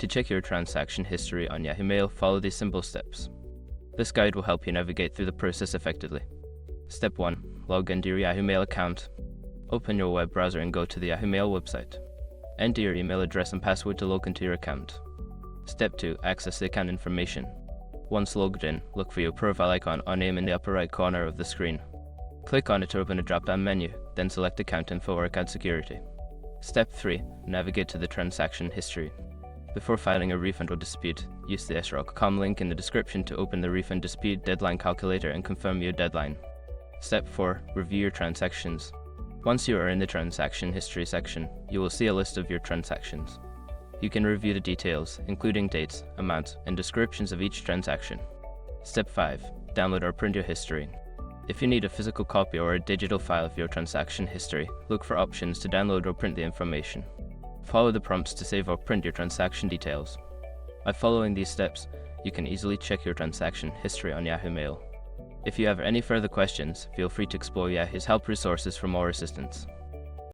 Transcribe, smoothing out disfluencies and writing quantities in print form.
To check your transaction history on Yahoo Mail, follow these simple steps. This guide will help you navigate through the process effectively. Step 1. Log into your Yahoo Mail account. Open your web browser and go to the Yahoo Mail website. Enter your email address and password to log into your account. Step 2. Access the account information. Once logged in, look for your profile icon or name in the upper right corner of the screen. Click on it to open a drop-down menu, then select Account Info or Account Security. Step 3. Navigate to the transaction history. Before filing a refund or dispute, use the sroc.com link in the description to open the refund dispute deadline calculator and confirm your deadline. Step 4. Review your transactions. Once you are in the transaction history section, you will see a list of your transactions. You can review the details, including dates, amounts, and descriptions of each transaction. Step 5. Download or print your history. If you need a physical copy or a digital file of your transaction history, look for options to download or print the information. Follow the prompts to save or print your transaction details. By following these steps, you can easily check your transaction history on Yahoo Mail. If you have any further questions, feel free to explore Yahoo's help resources for more assistance.